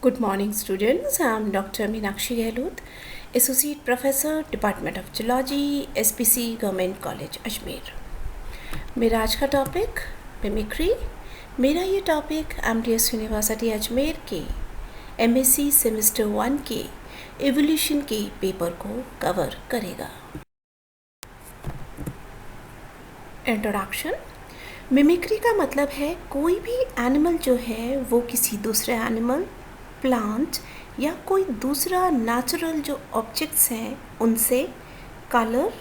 Good morning, students. I am Dr. Meenakshi Gehlot, Associate Professor, Department of Geology, SPC, Government College, Ajmer. मेरा आज का topic mimicry. मेरा ये topic MDS university Ajmer के MSc semester 1 के evolution के पेपर को कवर करेगा। इंट्रोडक्शन। मिमिक्री का मतलब है कोई भी एनिमल जो है वो किसी दूसरे एनिमल, प्लांट या कोई दूसरा नेचुरल जो ऑब्जेक्ट्स हैं उनसे colour,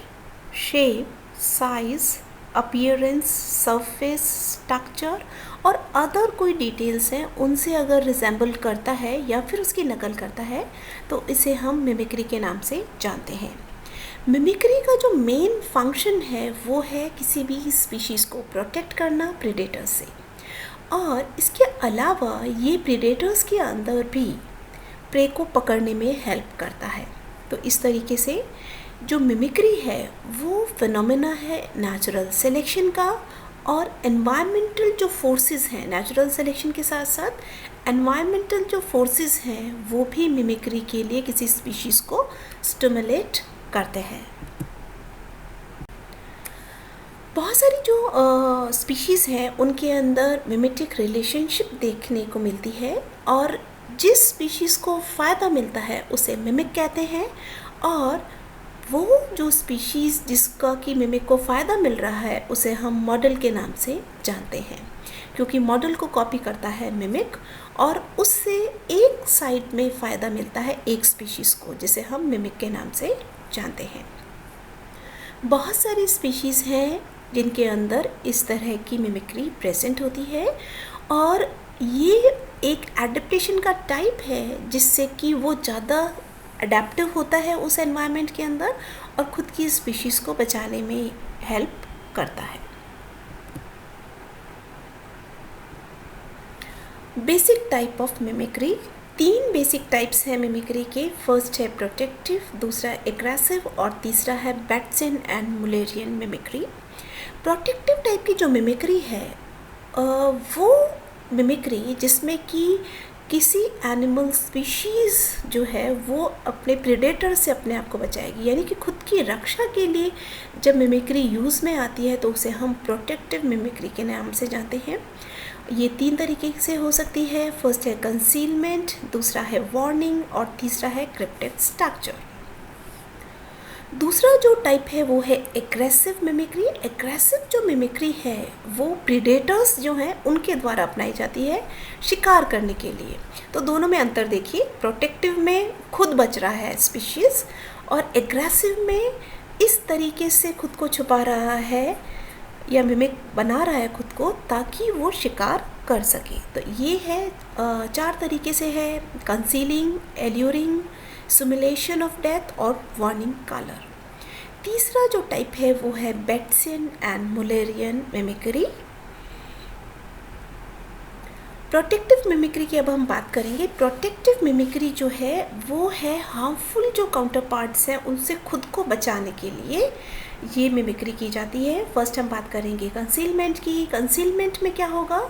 shape, size, appearance, surface, structure और अदर कोई डिटेल्स हैं उनसे अगर रिजेंबल करता है या फिर उसकी नकल करता है तो इसे हम मिमिक्री के नाम से जानते हैं। मिमिक्री का जो मेन फंक्शन है वो है किसी भी स्पीशीज़ को प्रोटेक्ट करना प्रेडेटर्स से, और इसके अलावा ये प्रेडेटर्स के अंदर भी प्रे को पकड़ने में हेल्प करता है। तो इस तरीके से जो मिमिक्री है वो फिनोमेना है नेचुरल सिलेक्शन का, और एनवायरमेंटल जो फोर्सेस हैं, नेचुरल सिलेक्शन के साथ साथ एनवायरमेंटल जो फोर्सेस हैं वो भी मिमिक्री के लिए किसी स्पीशीज़ को स्टिमुलेट करते हैं। बहुत सारी जो स्पीशीज़ हैं उनके अंदर मिमेटिक रिलेशनशिप देखने को मिलती है, और जिस स्पीशीज़ को फ़ायदा मिलता है उसे मिमिक कहते हैं, और वो जो स्पीशीज़ जिसका कि मिमिक को फ़ायदा मिल रहा है उसे हम मॉडल के नाम से जानते हैं, क्योंकि मॉडल को कॉपी करता है मिमिक और उससे एक साइड में फ़ायदा मिलता है एक स्पीशीज़ को, जिसे हम मिमिक के नाम से जानते हैं। बहुत सारी स्पीशीज़ हैं जिनके अंदर इस तरह की मिमिक्री प्रेजेंट होती है, और ये एक एडेप्टेशन का टाइप है जिससे कि वो ज़्यादा अडेप्टिव होता है उस एनवायरनमेंट के अंदर और ख़ुद की स्पीशीज़ को बचाने में हेल्प करता है। Basic type of mimicry. 3 basic types हैं मिमिक्री के। फर्स्ट है प्रोटेक्टिव, दूसरा एग्रेसिव और तीसरा है Batson and Mullerian mimicry. Protective type की जो मिमिक्री है वो मिमिक्री जिसमें कि किसी एनिमल स्पीशीज़ जो है वो अपने प्रेडेटर से अपने आप को बचाएगी, यानी कि खुद की रक्षा के लिए जब मिमिक्री यूज़ में आती है तो उसे हम प्रोटेक्टिव मिमिक्री के नाम से जानते हैं। ये 3 तरीके से हो सकती है। फर्स्ट है कंसीलमेंट, दूसरा है वार्निंग और तीसरा है क्रिप्टिक स्ट्रक्चर। दूसरा जो टाइप है वो है एग्रेसिव मिमिक्री। एग्रेसिव जो मिमिक्री है वो प्रीडेटर्स जो हैं उनके द्वारा अपनाई जाती है शिकार करने के लिए। तो दोनों में अंतर देखिए, प्रोटेक्टिव में खुद बच रहा है स्पीशीज़ और एग्रेसिव में इस तरीके से खुद को छुपा रहा है या मिमिक बना रहा है खुद को ताकि वो शिकार कर सके। तो ये है 4 तरीके से है: concealing, alluring, simulation of death और वार्निंग कलर। तीसरा जो टाइप है वो है Batson and Mullerian mimicry. Protective mimicry की अब हम बात करेंगे। प्रोटेक्टिव मिमिक्री जो है वो है हार्मफुल जो काउंटर पार्ट्स हैं उनसे खुद को बचाने के लिए ये मिमिक्री की जाती है। फर्स्ट हम बात करेंगे कंसीलमेंट की। कंसीलमेंट में क्या होगा,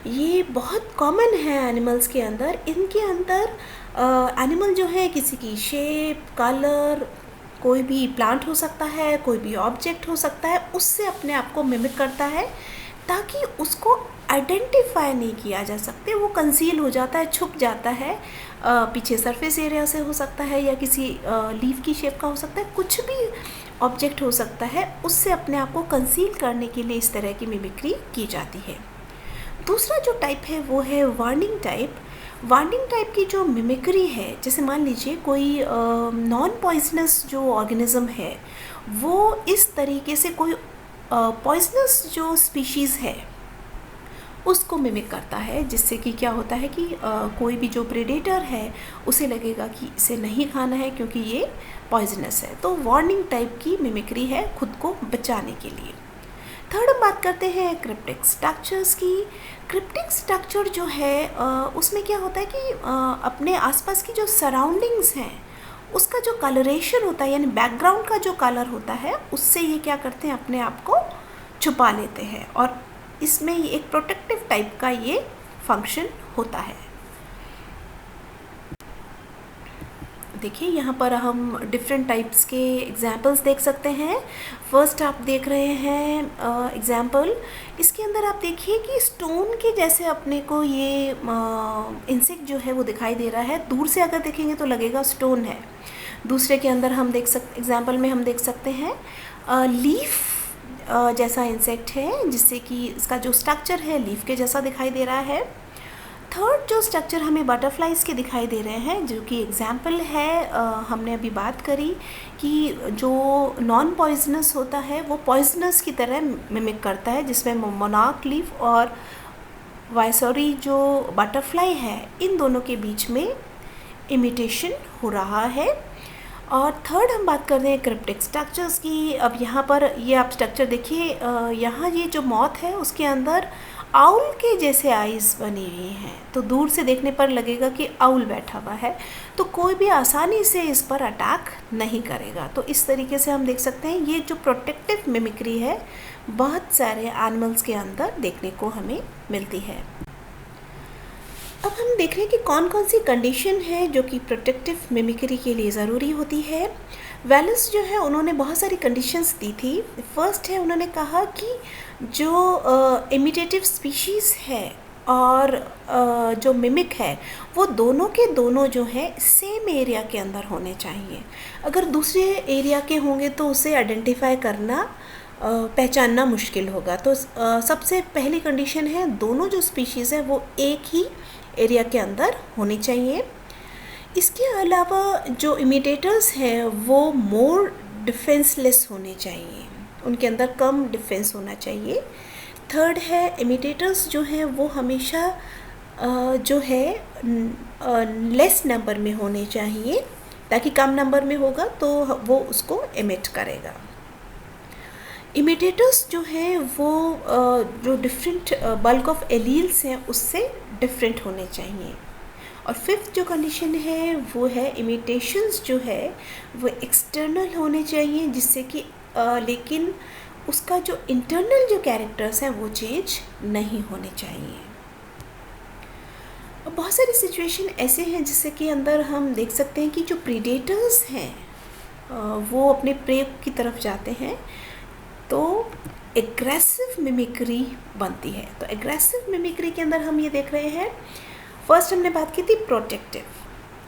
ये बहुत कॉमन है एनिमल्स के अंदर। इनके अंदर एनिमल जो है किसी की शेप, कलर, कोई भी प्लांट हो सकता है, कोई भी ऑब्जेक्ट हो सकता है, उससे अपने आप को मिमिक करता है ताकि उसको आइडेंटिफाई नहीं किया जा सकते। वो कंसील हो जाता है, छुप जाता है, पीछे सरफेस एरिया से हो सकता है या किसी लीफ की शेप का हो सकता है, कुछ भी ऑब्जेक्ट हो सकता है, उससे अपने आप को कंसील करने के लिए इस तरह की मिमिक्री की जाती है। दूसरा जो टाइप है वो है वार्निंग टाइप। वार्निंग टाइप की जो मिमिक्री है, जैसे मान लीजिए कोई नॉन पॉइजनस जो ऑर्गेनिज्म है वो इस तरीके से कोई पॉइजनस जो स्पीशीज़ है उसको मिमिक करता है, जिससे कि क्या होता है कि कोई भी जो प्रेडेटर है उसे लगेगा कि इसे नहीं खाना है क्योंकि ये पॉइजनस है। तो वार्निंग टाइप की मिमिक्री है खुद को बचाने के लिए। थर्ड हम बात करते हैं क्रिप्टिक स्ट्रक्चर्स की। क्रिप्टिक स्ट्रक्चर जो है उसमें क्या होता है कि अपने आसपास की जो सराउंडिंग्स हैं उसका जो कलरेशन होता है, यानी बैकग्राउंड का जो कलर होता है, उससे ये क्या करते हैं, अपने आप को छुपा लेते हैं, और इसमें एक प्रोटेक्टिव टाइप का ये फंक्शन होता है। देखिए यहाँ पर हम डिफरेंट टाइप्स के एग्जाम्पल्स देख सकते हैं। फर्स्ट आप देख रहे हैं एग्जाम्पल, इसके अंदर आप देखिए कि स्टोन के जैसे अपने को ये इंसेक्ट जो है वो दिखाई दे रहा है। दूर से अगर देखेंगे तो लगेगा स्टोन है। दूसरे के अंदर हम देख सकते, एग्जाम्पल में हम देख सकते हैं लीफ जैसा इंसेक्ट है, जिससे कि इसका जो स्ट्रक्चर है लीफ के जैसा दिखाई दे रहा है। थर्ड जो स्ट्रक्चर हमें बटरफ्लाइज के दिखाई दे रहे हैं, जो कि एग्जाम्पल है हमने अभी बात करी कि जो नॉन पॉइजनस होता है वो पॉइजनस की तरह मिमिक करता है, जिसमें मोनार्क लीफ और वायसोरी जो बटरफ्लाई है इन दोनों के बीच में इमिटेशन हो रहा है। और थर्ड हम बात कर रहे हैं क्रिप्टिक स्ट्रक्चर्स की। अब यहाँ पर ये आप स्ट्रक्चर देखिए, यहाँ ये जो मॉथ है उसके अंदर आउल के जैसे आइज़ बनी हुई हैं, तो दूर से देखने पर लगेगा कि आउल बैठा हुआ है, तो कोई भी आसानी से इस पर अटैक नहीं करेगा। तो इस तरीके से हम देख सकते हैं ये जो प्रोटेक्टिव मिमिक्री है बहुत सारे एनिमल्स के अंदर देखने को हमें मिलती है। अब हम देख रहे हैं कि कौन कौन सी कंडीशन है जो कि प्रोटेक्टिव मिमिक्री के लिए ज़रूरी होती है। वेलिस जो है उन्होंने बहुत सारी कंडीशंस दी थी। फर्स्ट है, उन्होंने कहा कि जो इमिटेटिव स्पीशीज़ है और जो मिमिक है वो दोनों के दोनों जो है सेम एरिया के अंदर होने चाहिए। अगर दूसरे एरिया के होंगे तो उसे आइडेंटिफाई करना पहचानना मुश्किल होगा। तो सबसे पहली कंडीशन है दोनों जो स्पीशीज़ है वो एक ही एरिया के अंदर होनी चाहिए। इसके अलावा जो इमिटेटर्स हैं वो मोर डिफेंसलेस होने चाहिए, उनके अंदर कम डिफेंस होना चाहिए। थर्ड है, इमिटेटर्स जो हैं वो हमेशा जो है लेस नंबर में होने चाहिए, ताकि कम नंबर में होगा तो वो उसको इमिट करेगा। इमिटेटर्स जो हैं वो जो डिफरेंट बल्क ऑफ एलील्स हैं उससे डिफरेंट होने चाहिए। और फिफ्थ जो कंडीशन है वो है इमिटेशंस जो है वो एक्सटर्नल होने चाहिए, जिससे कि लेकिन उसका जो इंटरनल जो कैरेक्टर्स हैं वो चेंज नहीं होने चाहिए। और बहुत सारी सिचुएशन ऐसे हैं जिससे कि अंदर हम देख सकते हैं कि जो प्रीडेटर्स हैं वो अपने प्रे की तरफ जाते हैं, तो एग्रेसिव मिमिक्री बनती है। तो एग्रेसिव मिमिक्री के अंदर हम ये देख रहे हैं, फर्स्ट हमने बात की थी प्रोटेक्टिव,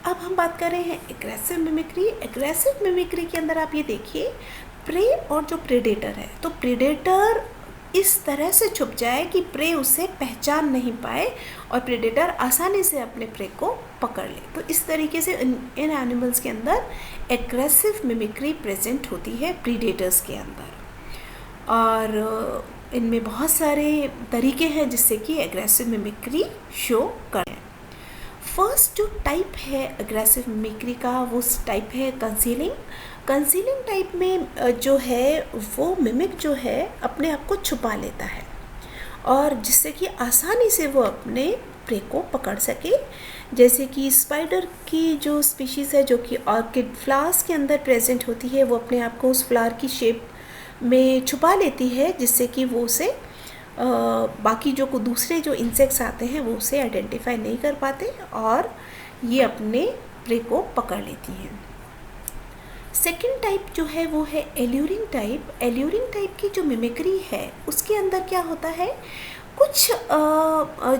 अब हम बात कर रहे हैं एग्रेसिव मिमिक्री। एग्रेसिव मिमिक्री के अंदर आप ये देखिए प्रे और जो प्रेडेटर है, तो प्रेडेटर इस तरह से छुप जाए कि प्रे उसे पहचान नहीं पाए और प्रेडेटर आसानी से अपने प्रे को पकड़ ले। तो इस तरीके से इन एनिमल्स के अंदर एग्रेसिव मिमिक्री प्रेजेंट होती है प्रीडेटर्स के अंदर। और इनमें बहुत सारे तरीके हैं जिससे कि एग्रेसिव मिमिक्री शो करें। फर्स्ट जो टाइप है एग्रेसिव मिमिक्री का वो टाइप है कंसीलिंग। कंसीलिंग टाइप में जो है वो मिमिक जो है अपने आप को छुपा लेता है और जिससे कि आसानी से वो अपने प्रे को पकड़ सके। जैसे कि स्पाइडर की जो स्पीशीज़ है जो कि ऑर्किड फ्लावर्स के अंदर प्रेजेंट होती है, वो अपने आप को उस फ्लावर की शेप में छुपा लेती है, जिससे कि वो उसे बाकी जो दूसरे जो इंसेक्ट्स आते हैं वो उसे आइडेंटिफाई नहीं कर पाते और ये अपने प्रे को पकड़ लेती हैं। सेकेंड टाइप जो है वो है एल्यूरिंग टाइप। एल्यूरिंग टाइप की जो मिमिक्री है उसके अंदर क्या होता है, कुछ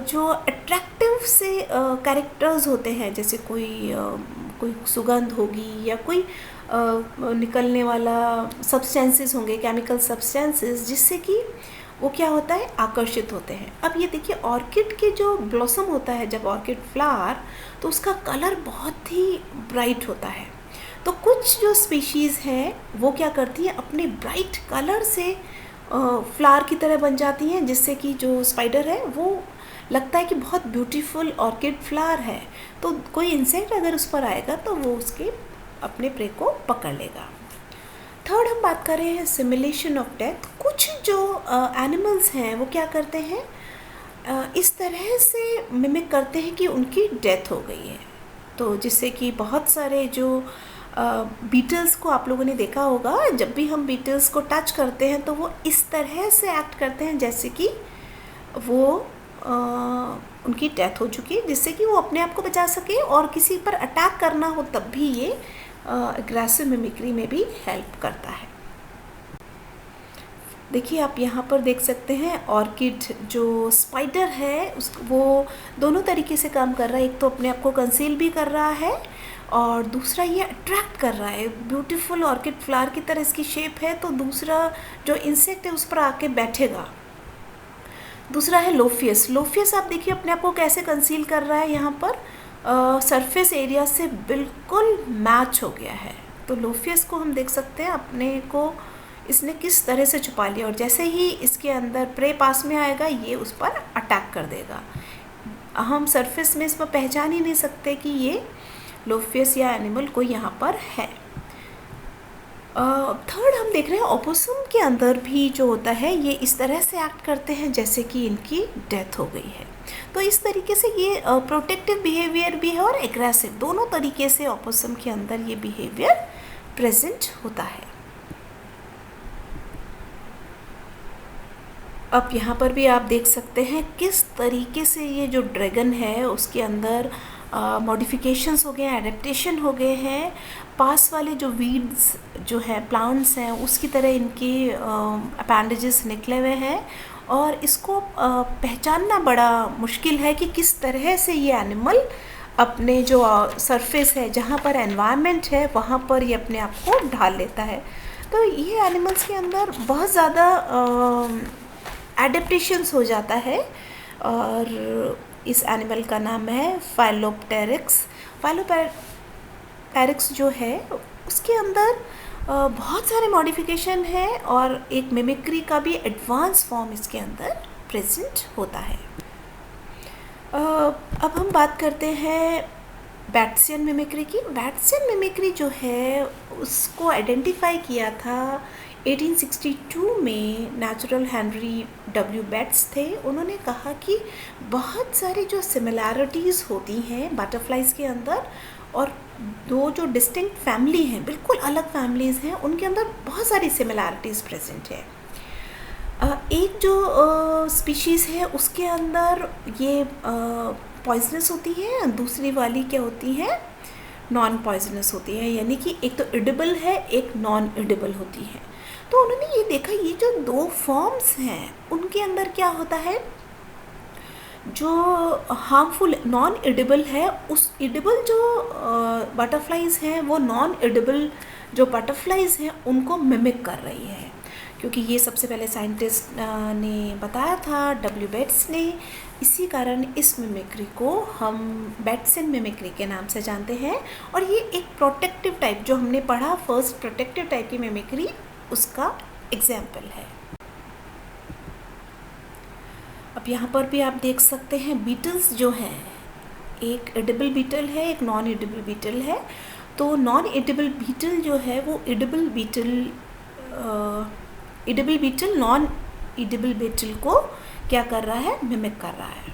जो अट्रैक्टिव से कैरेक्टर्स होते हैं, जैसे कोई सुगंध होगी या कोई निकलने वाला सब्सटेंसेस होंगे, केमिकल सब्सटेंसेस, जिससे कि वो क्या होता है आकर्षित होते हैं। अब ये देखिए ऑर्किड के जो ब्लॉसम होता है, जब ऑर्किड फ्लावर, तो उसका कलर बहुत ही ब्राइट होता है। तो कुछ जो स्पीशीज़ हैं वो क्या करती हैं, अपने ब्राइट कलर से फ्लावर की तरह बन जाती हैं, जिससे कि जो स्पाइडर है वो लगता है कि बहुत ब्यूटीफुल ऑर्किड फ्लावर है। तो कोई इंसेक्ट अगर उस पर आएगा तो वो उसके अपने प्रे को पकड़ लेगा। थर्ड हम बात कर रहे हैं सिमुलेशन ऑफ डेथ। कुछ जो एनिमल्स हैं वो क्या करते हैं, इस तरह से मिमिक करते हैं कि उनकी डेथ हो गई है। तो जिससे कि बहुत सारे जो बीटल्स को आप लोगों ने देखा होगा, जब भी हम बीटल्स को टच करते हैं तो वो इस तरह से एक्ट करते हैं जैसे कि वो उनकी डेथ हो चुकी है, जिससे कि वो अपने आप को बचा सके और किसी पर अटैक करना हो तब भी ये एग्रेसिव मिमिक्री में भी हेल्प करता है। देखिए आप यहाँ पर देख सकते हैं ऑर्किड जो स्पाइडर है वो दोनों तरीके से काम कर रहा है। एक तो अपने आप को कंसील भी कर रहा है और दूसरा ये अट्रैक्ट कर रहा है। ब्यूटीफुल ऑर्किड फ्लावर की तरह इसकी शेप है, तो दूसरा जो इंसेक्ट है उस पर आके बैठेगा। दूसरा है लोफियस। लोफियस आप देखिए अपने आप को कैसे कंसील कर रहा है, यहाँ पर सरफेस एरिया से बिल्कुल मैच हो गया है। तो लोफियस को हम देख सकते हैं अपने को इसने किस तरह से छुपा लिया, और जैसे ही इसके अंदर प्रे पास में आएगा ये उस पर अटैक कर देगा। हम सरफेस में इस पर पहचान ही नहीं सकते कि ये लोफियस या एनिमल कोई यहाँ पर है। थर्ड हम देख रहे हैं ओपोसम के अंदर भी जो होता है ये इस तरह से एक्ट करते हैं जैसे कि इनकी डेथ हो गई है। तो इस तरीके से ये प्रोटेक्टिव बिहेवियर भी है और एग्रेसिव, दोनों तरीके से ओपोसम के अंदर ये बिहेवियर प्रेजेंट होता है। अब यहाँ पर भी आप देख सकते हैं किस तरीके से ये जो ड्रैगन है उसके अंदर मॉडिफिकेशंस हो गए हैं, एडेप्टेशन हो गए हैं। पास वाले जो वीड्स जो है प्लांट्स हैं उसकी तरह इनके अपेंडेजेस निकले हुए हैं, और इसको पहचानना बड़ा मुश्किल है कि किस तरह से ये एनिमल अपने जो सरफेस है जहाँ पर एनवायरनमेंट है वहाँ पर ये अपने आप को ढाल लेता है। तो ये एनिमल्स के अंदर बहुत ज़्यादा एडेप्टेशंस हो जाता है, और इस एनिमल का नाम है फाइलोप्टेरिक्स। फाइलोप्टेरिक्स जो है उसके अंदर बहुत सारे मॉडिफिकेशन है और एक मिमिक्री का भी एडवांस फॉर्म इसके अंदर प्रेजेंट होता है। अब हम बात करते हैं बैट्सियन मिमिक्री की। बैट्सियन मिमिक्री जो है उसको आइडेंटिफाई किया था 1862 में नेचुरल हेनरी डब्ल्यू बेट्स थे। उन्होंने कहा कि बहुत सारी जो सिमिलैरिटीज़ होती हैं बटरफ्लाइज के अंदर, और दो जो डिस्टिंक्ट फैमिली हैं, बिल्कुल अलग फैमिलीज़ हैं, उनके अंदर बहुत सारी सिमिलैरिटीज़ प्रेजेंट है। एक जो स्पीशीज़ है उसके अंदर ये पॉइजनस होती है, दूसरी वाली क्या होती है, नॉन पॉइजनस होती है, यानी कि एक तो एडिबल है एक नॉन एडिबल होती है। तो उन्होंने ये देखा ये जो दो फॉर्म्स हैं उनके अंदर क्या होता है, जो हार्मफुल नॉन एडिबल है उस एडिबल जो बटरफ्लाइज हैं वो नॉन एडिबल जो बटरफ्लाइज हैं उनको मिमिक कर रही है, क्योंकि ये सबसे पहले साइंटिस्ट ने बताया था, डब्ल्यू बेट्स ने। इसी कारण इस मिमिक्री को हम बैट्सियन मिमिक्री के नाम से जानते हैं, और ये एक प्रोटेक्टिव टाइप जो हमने पढ़ा फर्स्ट प्रोटेक्टिव टाइप की मिमिक्री उसका एग्जाम्पल है। अब यहाँ पर भी आप देख सकते हैं बीटल्स जो हैं, एक एडिबल बीटल है एक नॉन एडिबल बीटल है। तो नॉन एडिबल बीटल जो है वो edible beetle non edible beetle को क्या कर रहा है, मिमिक कर रहा है।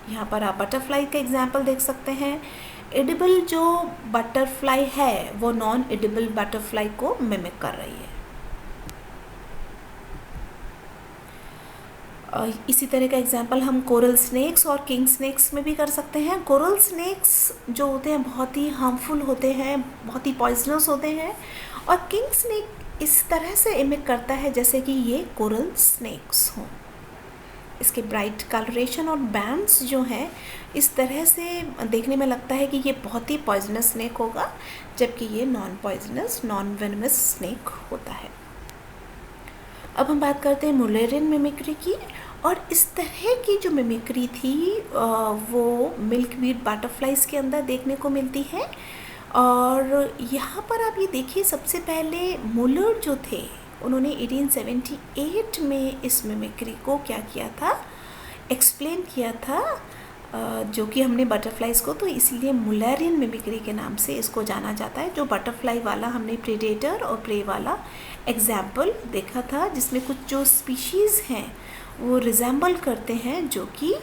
यहाँ पर आप बटरफ्लाई का एग्जाम्पल देख सकते हैं। एडिबल जो बटरफ्लाई है वो नॉन एडिबल बटरफ्लाई को मिमिक कर रही है। इसी तरह का एग्जाम्पल हम कोरल स्नेक्स और किंग स्नेक्स में भी कर सकते हैं। कोरल स्नेक्स जो होते हैं बहुत ही हार्मफुल होते हैं, बहुत ही पॉइजनस होते हैं, और किंग स्नेक इस तरह से इमिक करता है जैसे कि ये कोरल स्नेक्स हों। इसके ब्राइट कलरेशन और बैंड्स जो हैं इस तरह से देखने में लगता है कि ये बहुत ही पॉइजनस स्नेक होगा, जबकि ये non poisonous non venomous snake होता है। अब हम बात करते हैं मुलेरियन मिमिक्री की, और इस तरह की जो मिमिक्री थी वो मिल्कवीड बटरफ्लाइज के अंदर देखने को मिलती है। और यहाँ पर आप ये देखिए सबसे पहले मुलर जो थे उन्होंने 1878 में इस मिमिक्री को क्या किया था, एक्सप्लेन किया था, जो कि हमने बटरफ्लाइज को, तो इसीलिए मुलेरियन मिमिक्री के नाम से इसको जाना जाता है। जो बटरफ्लाई वाला हमने प्रेडेटर और प्रे वाला एग्जाम्पल देखा था, जिसमें कुछ जो स्पीशीज़ हैं वो रिजेंबल करते हैं जो कि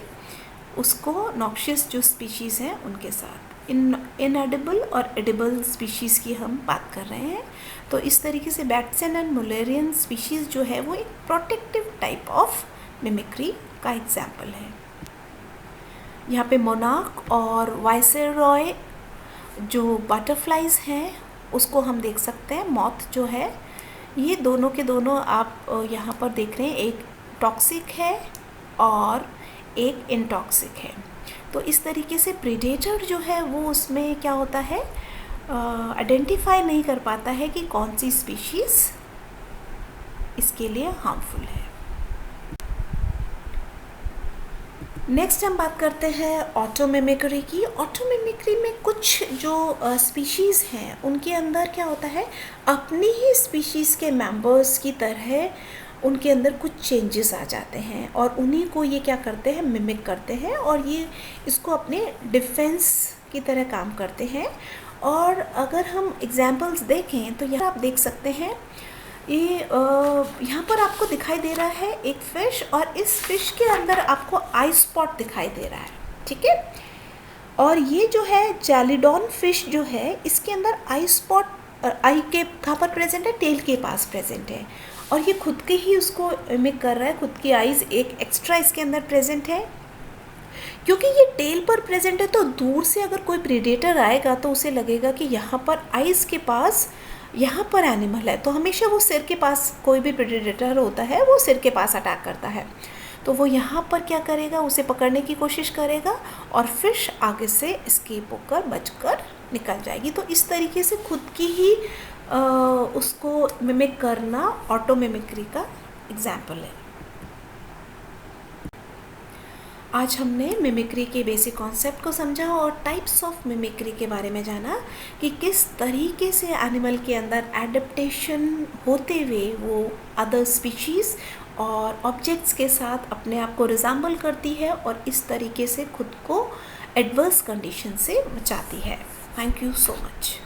उसको नॉक्शियस जो स्पीशीज़ हैं उनके साथ। इनएडिबल और एडिबल स्पीशीज़ की हम बात कर रहे हैं। तो इस तरीके से बैट्सियन एंड मुलेरियन स्पीशीज़ जो है वो एक प्रोटेक्टिव टाइप ऑफ मिमिक्री का एग्जाम्पल है। यहाँ पे मोनार्क और वाइसरॉय जो बटरफ्लाइज हैं उसको हम देख सकते हैं। मॉथ जो है, ये दोनों के दोनों आप यहाँ पर देख रहे हैं, एक टॉक्सिक है और एक इनटॉक्सिक है। तो इस तरीके से प्रीडेटर जो है वो उसमें क्या होता है, आइडेंटिफाई नहीं कर पाता है कि कौन सी स्पीशीज़ इसके लिए हार्मफुल है। नेक्स्ट हम बात करते हैं ऑटोमिमिक्री की। ऑटोमिमिक्री में कुछ जो स्पीशीज़ हैं उनके अंदर क्या होता है, अपनी ही स्पीशीज़ के मेंबर्स की तरह उनके अंदर कुछ चेंजेस आ जाते हैं और उन्हीं को ये क्या करते हैं, मिमिक करते हैं और ये इसको अपने डिफेंस की तरह काम करते हैं। और अगर हम एग्जांपल्स देखें तो यहाँ आप देख सकते हैं, ये यहाँ पर आपको दिखाई दे रहा है एक फ़िश और इस फ़िश के अंदर आपको आई स्पॉट दिखाई दे रहा है, ठीक है। और ये जो है जैलिडॉन फिश जो है, इसके अंदर आई स्पॉट आई के कहाँ पर प्रेजेंट है, टेल के पास प्रेजेंट है और ये खुद के ही उसको मिमिक कर रहा है, खुद की आइज़ एक एक्स्ट्रा इसके अंदर प्रेजेंट है। क्योंकि ये टेल पर प्रेजेंट है तो दूर से अगर कोई प्रीडेटर आएगा तो उसे लगेगा कि यहाँ पर आइज़ के पास यहाँ पर एनिमल है, तो हमेशा वो सिर के पास, कोई भी प्रेडेटर होता है वो सिर के पास अटैक करता है, तो वो यहाँ पर क्या करेगा, उसे पकड़ने की कोशिश करेगा और फिश आगे से एस्केप होकर बचकर निकल जाएगी। तो इस तरीके से खुद की ही उसको मिमिक करना ऑटो मिमिक्री का एग्जाम्पल है। आज हमने मिमिक्री के बेसिक कॉन्सेप्ट को समझा और टाइप्स ऑफ मिमिक्री के बारे में जाना कि किस तरीके से एनिमल के अंदर एडेप्टेशन होते हुए वो अदर स्पीशीज़ और ऑब्जेक्ट्स के साथ अपने आप को रिजेंबल करती है और इस तरीके से खुद को एडवर्स कंडीशन से बचाती है। Thank you so much.